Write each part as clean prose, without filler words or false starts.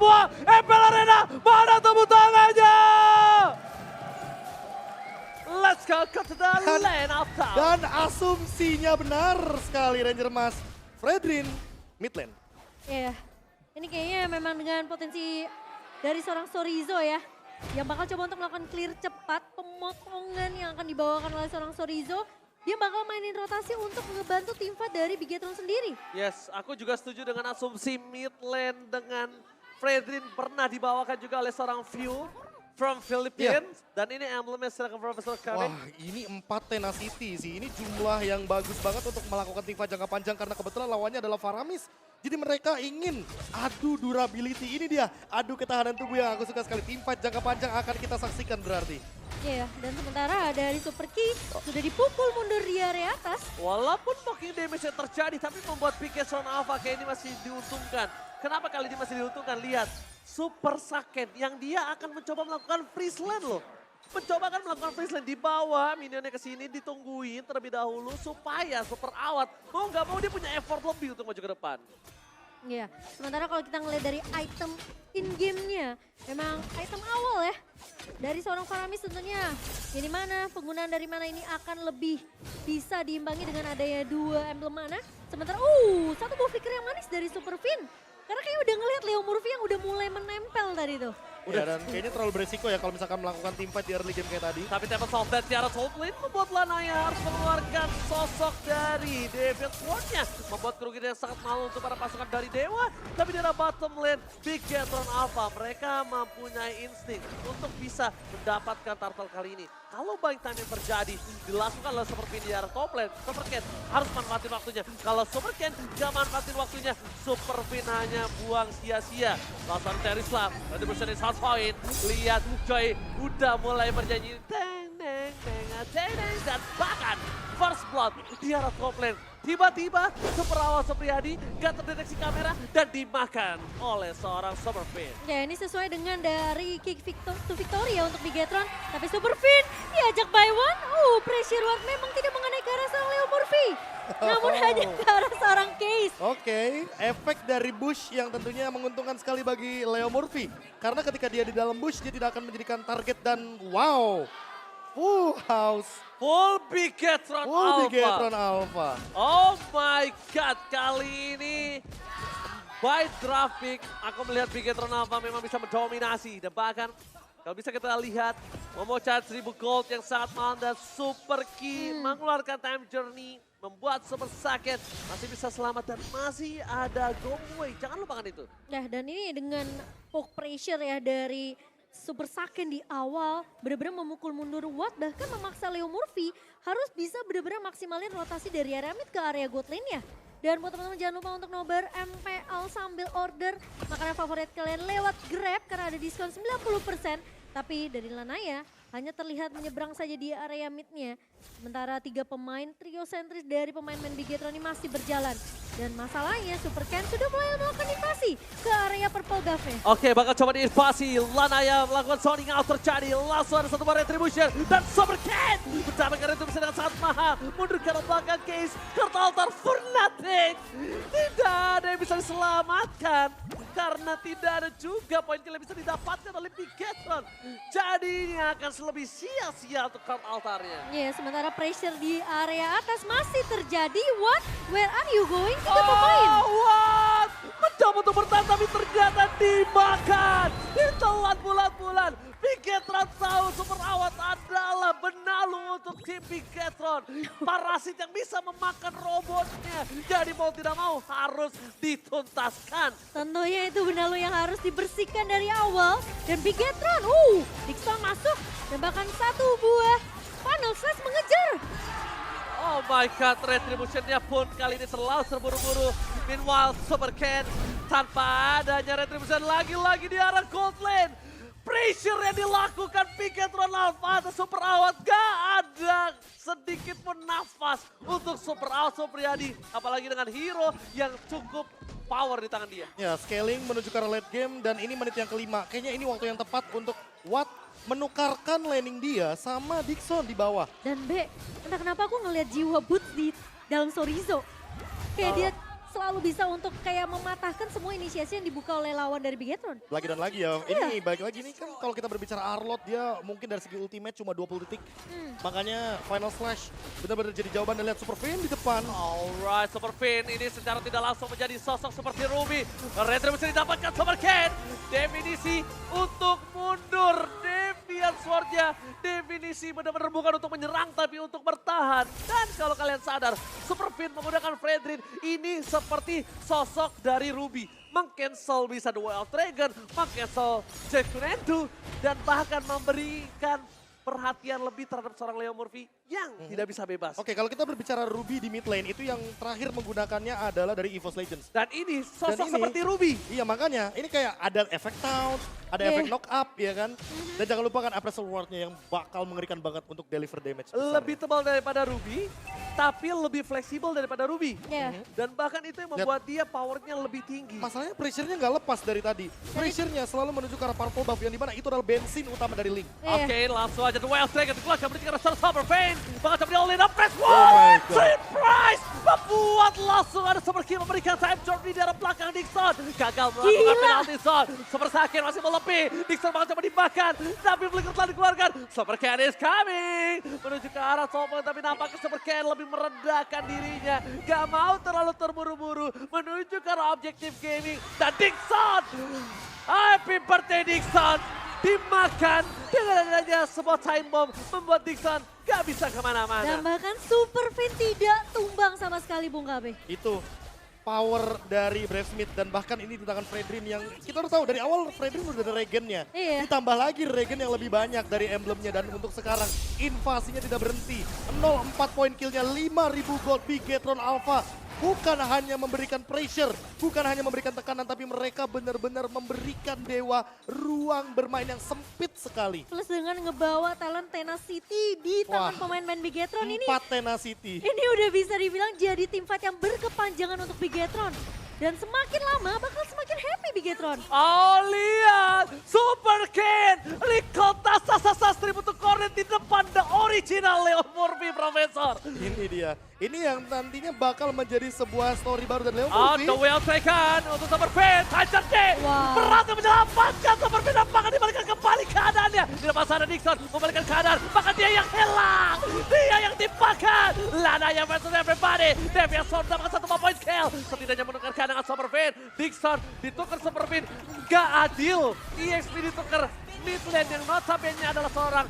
semua. MPL Arena, mana tepuk tangannya? Let's go ke the lane of town. Dan asumsinya benar sekali Ranger Mas. Fredrin, mid lane. Iya, ini kayaknya memang dengan potensi dari seorang Sorizo ya. Yang bakal coba untuk melakukan clear cepat, pemotongan yang akan dibawakan oleh seorang Sorizo. Dia bakal mainin rotasi untuk ngebantu tim fight dari Bigetron sendiri. Yes, aku juga setuju dengan asumsi mid lane dengan Fredrin pernah dibawakan juga oleh seorang View from Philippines. Dan ini emblemnya silakan Profesor Karin. Wah, ini 4 tenacity sih. Ini jumlah yang bagus banget untuk melakukan teamfight jangka panjang karena kebetulan lawannya adalah Faramis. Jadi mereka ingin adu durability. Ini dia adu ketahanan tubuh yang aku suka sekali. Teamfight jangka panjang akan kita saksikan berarti. Iya, dan sementara dari Super Key sudah dipukul mundur di area atas. Walaupun mocking damage yang terjadi, tapi membuat Bigetron Alpha kayak ini masih diuntungkan. Kenapa kali ini masih diuntungkan? Lihat, Super Saken yang dia akan mencoba melakukan freeze lane loh. Mencoba kan melakukan freeze lane di bawah, minionnya ke sini ditungguin terlebih dahulu supaya Super Awat mau nggak mau dia punya effort lebih untuk maju ke depan. Iya, sementara kalau kita ngeliat dari item in-game-nya, memang item awal ya. Dari seorang Faramis tentunya, ini mana, penggunaan dari mana ini akan lebih bisa diimbangi dengan adanya 2 emblem mana. Sementara, satu buah flicker yang manis dari Super Fin. Karena kayaknya udah ngeliat Leo Murphy yang udah mulai menempel tadi tuh. Ya, dan kayaknya terlalu beresiko ya kalau misalkan melakukan teamfight di early game kayak tadi. Tapi Temple Soft dan Tiara Soul Blade membuat Lanaya harus mengeluarkan sosok dari David Ward-nya. Membuat kerugian yang sangat malu untuk para pasukan dari Dewa. Tapi di arah bottom lane, Bigetron Alpha, mereka mempunyai insting untuk bisa mendapatkan turtle kali ini. Kalau buying time yang terjadi, dilakukan oleh Super Fin di arah top lane, Super Ken harus manfaatin waktunya. Kalau Super Ken gak manfaatin waktunya, Super Fin hanya buang sia-sia. Lawan Terislam, nanti bersedia sound point. Lihat Joy udah mulai bernyanyi. Teng, teng, teng, teng, teng. Dan bahkan first blood di arah top lane. Tiba-tiba Super Awal Supriyadi gak terdeteksi kamera dan dimakan oleh seorang Super Fin. Ya ini sesuai dengan dari kick to victory ya untuk Bigetron. Tapi Super Fin diajak by one. Pressure ward memang tidak mengenai ke arah seorang Leo Murphy. Namun hanya ke arah seorang Case. Oke, efek dari Bush yang tentunya menguntungkan sekali bagi Leo Murphy. Karena ketika dia di dalam Bush, dia tidak akan menjadikan target dan wow, full house. Full Bigetron Full Alpha. Bigetron Alpha. Oh my god, kali ini by traffic aku melihat Bigetron Alpha memang bisa mendominasi. Dan bahkan kalau bisa kita lihat memecah 1000 gold yang sangat mahal dan Super Key mengeluarkan time journey. Membuat Super Sakit masih bisa selamat dan masih ada Gongwei. Jangan lupakan itu. Nah dan ini dengan poke pressure ya dari Super Saken di awal benar-benar memukul mundur Watt, bahkan memaksa Leo Murphy harus bisa benar-benar maksimalin rotasi dari area mid ke area god lane-nya. Dan buat teman-teman jangan lupa untuk nobar MPL sambil order makanan favorit kalian lewat Grab karena ada diskon 90%. Tapi dari Lanaya hanya terlihat menyeberang saja di area mid-nya. Sementara 3 pemain trio sentris dari pemain-pemain Bigetron ini masih berjalan. Dan masalahnya Super Ken sudah mulai melakukan invasi ke area purple buff-nya. Oke, bakal coba diinvasi. Lanaya melakukan zoning out terjadi. Langsung ada satu bar retribution. Dan Super Ken mendapatkan retribution dengan sangat mahal. Mundur ke arah belakang Case. Kartu altar for nothing. Tidak ada yang bisa diselamatkan. Karena tidak ada juga poin kill yang bisa didapatkan oleh Bigetron. Jadi ini akan lebih sia-sia untuk kartu altarnya. Ya, sementara pressure di area atas masih terjadi. What? Where are you going? Kita pemain. What? Mencoba untuk bertahan tapi ternyata dimakan. Ditelan bulan-bulan. Bigetron tahu Super Awat adalah benalu untuk tim Bigetron. Parasit yang bisa memakan robotnya. Jadi mau tidak mau harus dituntaskan. Tentunya itu benalu yang harus dibersihkan dari awal. Dan Bigetron, Dixon masuk. Dan bahkan satu buah funnel slash mengejar. Oh my god, retributionnya pun kali ini selalu terburu-buru. Meanwhile, Super Ken tanpa adanya retribution lagi-lagi di arah gold lane. Pressure yang dilakukan Bigetron Alpha atas Super Awat gak ada sedikit pun nafas untuk Super Awat Supriyadi. Apalagi dengan hero yang cukup power di tangan dia. Ya, scaling menuju ke arah late game dan ini menit yang kelima. Kayaknya ini waktu yang tepat untuk Watt menukarkan laning dia sama Dixon di bawah. Dan B, entah kenapa aku ngelihat jiwa Boots di dalam Sorizo. Kayak dia selalu bisa untuk kayak mematahkan semua inisiasi yang dibuka oleh lawan dari Bigetron. Lagi dan lagi ya, ini balik lagi nih kan kalau kita berbicara Arlott dia mungkin dari segi ultimate cuma 20 detik. Makanya Final Slash benar-benar jadi jawaban dan lihat Super Vayne di depan. Alright, Super Vayne ini secara tidak langsung menjadi sosok seperti Ruby. Retribution didapatkan Super Ken. Definisi untuk mundur. Deviant Sword-nya. Definisi benar-benar bukan untuk menyerang tapi untuk bertahan. Dan kalau kalian sadar, Super Vayne menggunakan Fredrin ini seperti sosok dari Ruby. Meng-cancel bisa Duel of Dragon, meng-cancel Jack Nendu, dan bahkan memberikan perhatian lebih terhadap seorang Leo Murphy yang tidak bisa bebas. Oke, kalau kita berbicara Ruby di mid lane itu yang terakhir menggunakannya adalah dari EVOS Legends. Dan ini sosok Dan ini- seperti Ruby. Iya makanya, ini kayak ada efek taunt, ada efek knock up ya kan. Dan jangan lupa kan Appraisal Ward-nya yang bakal mengerikan banget untuk deliver damage besar. Lebih tebal daripada Ruby, tapi lebih fleksibel daripada Ruby. Iya. Dan bahkan itu yang membuat dia powernya lebih tinggi. Masalahnya pressure-nya nggak lepas dari tadi. Pressure-nya selalu menuju ke arah purple buff yang dimana itu adalah bensin utama dari Link. Iya. Oke, langsung aja Duel Dragon dikeluarkan berarti karena Super Vayne. Bahkan sampai all in up press my one. God. Surprise! Membuat langsung ada Super Kill memberikan time journey di arah belakang Dixon. Gagal melakukan Gila. penalti Son. Super Sakin masih melebih. Dixon bahkan coba dimakan. Tapi Flicker telah dikeluarkan. Super Ken is coming. Menuju ke arah Sopon tapi nampaknya Super Ken lebih meredakan dirinya. Gak mau terlalu terburu-buru. Menuju ke arah objektif gaming. Dan Dixon. Happy birthday Dixon. Dimakan dengan adanya sebuah time bomb membuat Dixon gak bisa Dan kemana-mana. bahkan Super Vayne tidak tumbang sama sekali Bung Gabe. Itu power dari Brave Smith dan bahkan ini di tangan Fredrin yang kita udah tahu dari awal Fredrin udah ada regennya. Iya. Ditambah lagi regen yang lebih banyak dari emblemnya dan untuk sekarang invasinya tidak berhenti. 0-4 poin killnya 5.000 gold Bigetron Alpha. Bukan hanya memberikan pressure, bukan hanya memberikan tekanan, tapi mereka benar-benar memberikan Dewa ruang bermain yang sempit sekali. Plus dengan ngebawa talent Tenacity di tangan Wah. pemain-pemain Bigetron ini. 4 Tenacity. Ini udah bisa dibilang jadi tim fight yang berkepanjangan untuk Bigetron. Dan semakin lama bakal semakin happy Bigetron. Oh lihat, Super Ken, Likota Sasastri untuk Cornet di depan the original Leo Murphy Profesor. Ini dia. Ini yang nantinya bakal menjadi sebuah story baru dan Leo On Murphy. the well taken untuk Super Ken, Titan D, Wow. berhasil menyelamatkan Super Ken, apakah dibalikan kembali keadaannya. Di depan sana Dixon membalikan keadaan, maka dia yang hilang, dia yang dipakan. Lanaya versus everybody, Deviant Sword dapatkan 1 point kill. Setidaknya menukarkan dengan Super Ken, Dixon ditukar Super Ken, gak adil. EXP ditukar mid lane yang notabene adalah seorang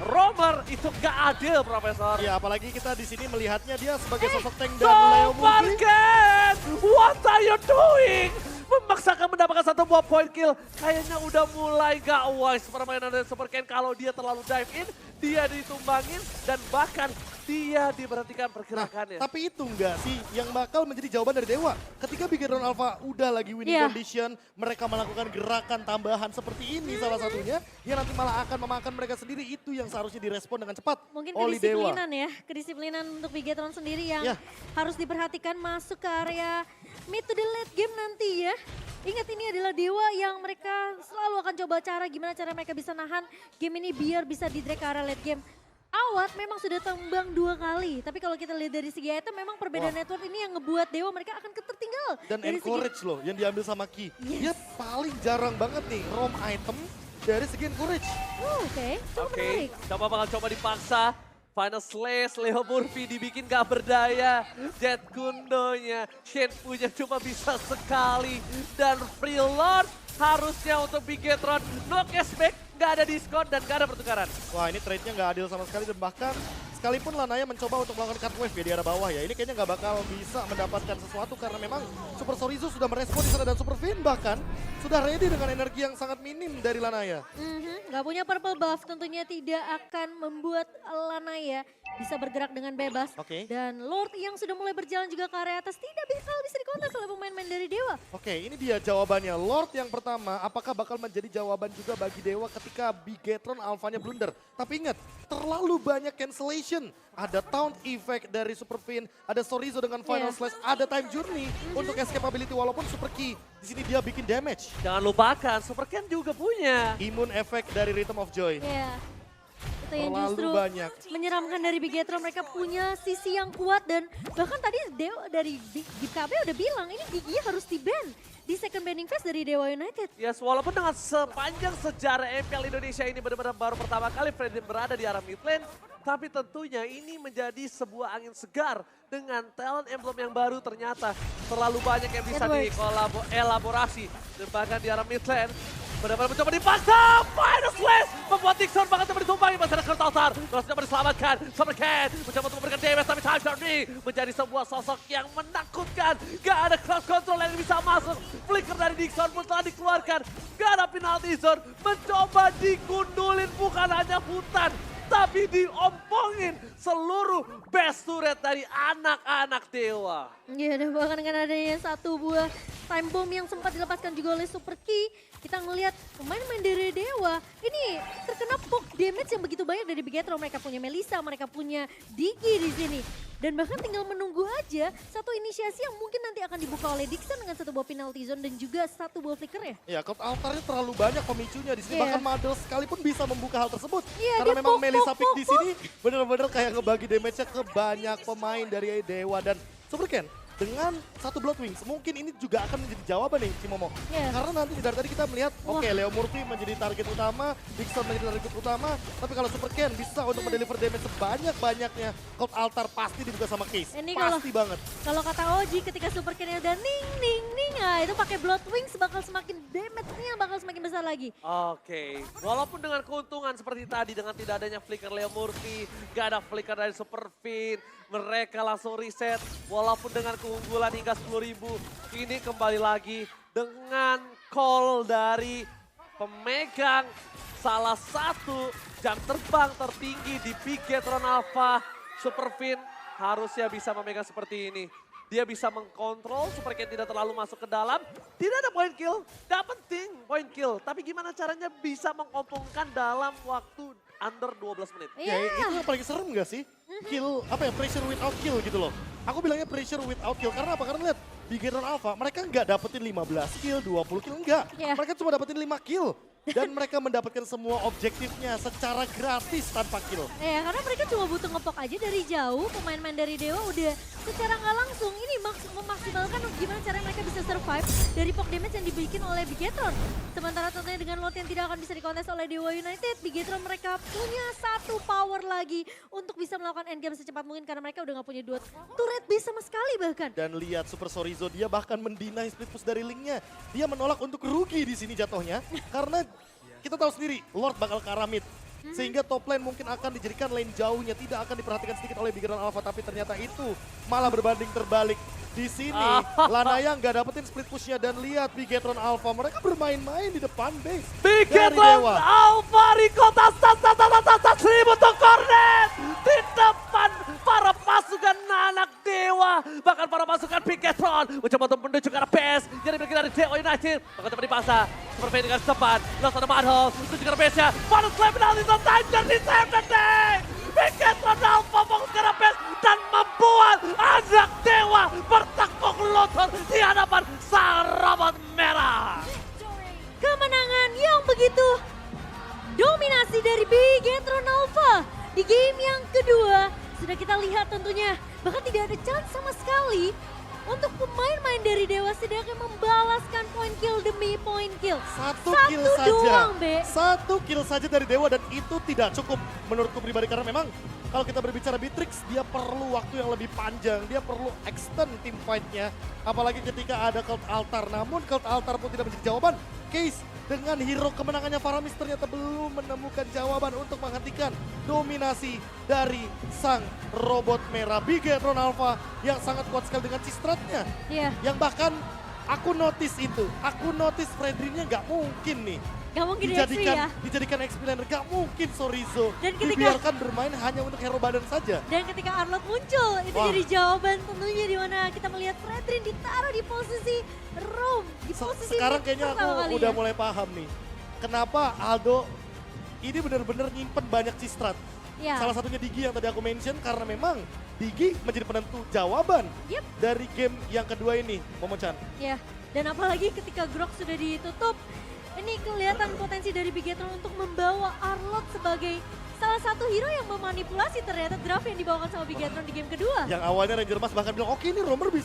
roamer, itu gak adil Profesor. Ya apalagi kita di sini melihatnya dia sebagai sosok tank dan Leo Super Murphy. Ken, what are you doing? Memaksakan mendapatkan 1 buah point kill. Kayaknya udah mulai gak wise permainan dari Super Ken. Kalau dia terlalu dive in, dia ditumbangin dan bahkan dia diberhentikan pergerakannya. Tapi itu enggak sih yang bakal menjadi jawaban dari Dewa. Ketika Bigetron Alpha udah lagi winning Iya. condition, mereka melakukan gerakan tambahan seperti ini salah satunya, yang nanti malah akan memakan mereka sendiri. Itu yang seharusnya direspon dengan cepat Mungkin oleh Dewa. kedisiplinan ya, kedisiplinan untuk Bigetron sendiri yang Ya. harus diperhatikan masuk ke area mid to the late game nanti ya. Ingat ini adalah Dewa yang mereka selalu akan coba gimana cara mereka bisa nahan game ini biar bisa di drag ke arah late game. Awat memang sudah tembang 2 kali, tapi kalau kita lihat dari segi item memang perbedaan network ini yang ngebuat Dewa mereka akan tertinggal. Dan dari segi- encourage loh yang diambil sama Ki. Yes. Dia paling jarang banget nih roam item dari segi encourage. Oke, cukup Oke, menarik. coba bakal coba dipaksa. Final Slash, Leo Murphy dibikin gak berdaya. Jet Kundonya, Shenfu-nya cuma bisa sekali. Dan Free Lord harusnya untuk Bigetron. No cashback, gak ada diskon dan gak ada pertukaran. Wah ini trade-nya nggak adil sama sekali dan bahkan sekalipun Lanaya mencoba untuk melakukan cut wave ya di arah bawah ya. Ini kayaknya nggak bakal bisa mendapatkan sesuatu karena memang Super Sorizo sudah merespon di sana dan Super Vayne bahkan sudah ready dengan energi yang sangat minim dari Lanaya. Nggak punya purple buff tentunya tidak akan membuat Lanaya bisa bergerak dengan bebas. Oke. Dan Lord yang sudah mulai berjalan juga ke area atas tidak bisa dikontak oleh pemain-pemain dari Dewa. Oke, ini dia jawabannya. Lord yang pertama, apakah bakal menjadi jawaban juga bagi Dewa ketika Bigetron Alpha-nya blunder? Tapi ingat, terlalu banyak cancellation. Ada Taunt Effect dari Super Vayne, ada Sorizo dengan Final Iya. Slash, ada Time Journey untuk escapability walaupun Super Key. Di sini dia bikin damage. Jangan lupakan, Super Ken juga punya. Immune Effect dari Rhythm of Joy. Ya. Itu yang Terlalu justru banyak. menyeramkan dari Bigetron. Mereka punya sisi yang kuat dan bahkan tadi Dewa dari GB udah bilang ini Gigi harus di-ban di second banning phase dari Dewa United. Yes, walaupun dengan sepanjang sejarah MPL Indonesia ini benar-benar baru pertama kali Fredrin berada di arah mid lane, tapi tentunya ini menjadi sebuah angin segar dengan talent emblem yang baru ternyata terlalu banyak yang bisa It works. dielaborasi dan bahkan di arah mid lane benar-benar mencoba dipaksa, Final Slash membuat Dixon bahkan coba ditumpangi masalah Kurt Altar, terus coba diselamatkan, Summercat mencoba untuk memberikan damage tapi Time Journey menjadi sebuah sosok yang menakutkan, gak ada crowd control yang bisa masuk, flicker dari Dixon pun telah dikeluarkan, gak ada penalty zone, mencoba digundulin bukan hanya hutan, tapi diompongin seluruh best turret dari anak-anak Dewa. Iya, dan bahkan dengan adanya satu buah time bomb yang sempat dilepaskan juga oleh Super Key, kita ngelihat pemain-pemain dari Dewa ini terkena poke damage yang begitu banyak dari Bigetron. Mereka punya Melissa, mereka punya Digi di sini. Dan bahkan tinggal menunggu aja satu inisiasi yang mungkin nanti akan dibuka oleh Dixon dengan satu buah penalty zone dan juga satu buah flicker ya. Ya, Cloud Altarnya terlalu banyak pemicunya di Iya. sini. Bahkan Madel sekalipun bisa membuka hal tersebut. Iya, Karena dia memang poke, Melissa poke, Pick di poke, sini bener-bener kayak ngebagi damage-nya ke banyak pemain dari Dewa. Dan Super Ken dengan satu Blood Wings, mungkin ini juga akan menjadi jawaban nih Cimomo. Iya. Karena nanti dari tadi kita melihat, Wah. oke Leo Murphy menjadi target utama, Dixon menjadi target utama. Tapi kalau Super Ken bisa untuk mendeliver damage sebanyak-banyaknya, Cloud Altar pasti dibuka sama Case. Ini kalau- Pasti banget. Kalau kata Oji ketika Super Ken udah ning ning ning, nah itu pakai Blood Wings bakal semakin damage-nya bakal semakin besar lagi. Oke, walaupun dengan keuntungan seperti tadi dengan tidak adanya flicker Leo Murphy, gak ada flicker dari Super Fin, mereka langsung reset walaupun dengan keunggulan hingga 10.000. Ini kembali lagi dengan call dari pemegang salah satu jam terbang tertinggi di Bigetron Alpha. Super Fin harusnya bisa memegang seperti ini. Dia bisa mengkontrol supaya tidak terlalu masuk ke dalam. Tidak ada point kill, gak penting point kill. Tapi gimana caranya bisa mengompongkan dalam waktu under 12 menit. Iya. Ya itu yang paling serem gak sih? Kill, apa ya, pressure without kill gitu loh. Aku bilangnya pressure without kill, karena apa? Karena lihat, Bigetron Alpha, mereka nggak dapetin 15 kill, 20 kill, enggak. Iya. Mereka cuma dapetin 5 kill. Dan mereka mendapatkan semua objektifnya secara gratis tanpa kill. Ya karena mereka cuma butuh ngepok aja dari jauh, pemain-pemain dari Dewa udah secara nggak langsung ini memaksimalkan gimana caranya mereka bisa survive dari poke damage yang dibikin oleh Bigetron. Sementara tentunya dengan lot yang tidak akan bisa dikontes oleh Dewa United, Bigetron mereka punya satu power lagi untuk bisa melakukan endgame secepat mungkin karena mereka udah nggak punya dua turret base sama sekali bahkan. Dan lihat Super Sorizo, dia bahkan mendinai split push dari Link-nya. Dia menolak untuk rugi di sini jatuhnya. Karena kita tahu sendiri, Lord bakal ke arah mid. Sehingga top lane mungkin akan dijadikan lane jauhnya. Tidak akan diperhatikan sedikit oleh Bigetron Alpha. Tapi ternyata itu malah berbanding terbalik. Di sini, Lanaya nggak dapetin split pushnya. Dan lihat Bigetron Alpha, mereka bermain-main di depan base. dari Bigetron Dewa. Alpha Rico tas 1000 untuk Cornet di depan para pasukan anak Dewa, bahkan para pasukan Bigetron mencoba untuk menuju ke arah base yang dimiliki dari Dewa United, bahkan coba dipaksa Superfade dengan cepat, langsung ada Madhol menuju ke arah base-nya, Final Slam penalty zone, Time Journey save the day. Bigetron Alpha fokus ke arah base dan membuat anak Dewa bertekuk lutut di hadapan sang robot merah. Kemenangan yang begitu dominasi dari Bigetron Alpha di game yang kedua. Sudah kita lihat tentunya bahkan tidak ada chance sama sekali untuk pemain-pemain dari Dewa sedangkan membalaskan point kill demi point kill. Satu kill saja. Doang, Be. Satu kill saja dari Dewa dan itu tidak cukup menurutku pribadi. Karena memang kalau kita berbicara Bitrix, dia perlu waktu yang lebih panjang. Dia perlu extend team fight-nya. Apalagi ketika ada Cloud Altar. Namun Cloud Altar pun tidak menjadi jawaban. Case dengan hero kemenangannya Faramis ternyata belum menemukan jawaban untuk menghentikan dominasi dari sang robot merah Bigetron Alpha yang sangat kuat sekali dengan cistratnya. Iya, Yang bahkan aku notice itu, aku notice Fredrinnya nggak mungkin nih gak mungkin XP ya. dijadikan XP laner, gak mungkin Sorizo Dan ketika- dibiarkan bermain hanya untuk hero badan saja. Dan ketika Arlott muncul, itu Wah. jadi jawaban tentunya di mana kita melihat Fredrin ditaruh di posisi roam, di posisi Sekarang mid kayaknya aku pertama kalinya. udah mulai paham nih, kenapa Aldo ini benar-benar nyimpen banyak cistrat. Ya. Salah satunya Digi yang tadi aku mention, karena memang Digi menjadi penentu jawaban Yep. dari game yang kedua ini, Momochan. Ya, dan apalagi ketika Grok sudah ditutup, ini kelihatan potensi dari Bigetron untuk membawa Arlott sebagai salah satu hero yang memanipulasi ternyata draft yang dibawakan sama Bigetron di game kedua. Yang awalnya Ranger Mas bahkan bilang, oke ini Romer bisa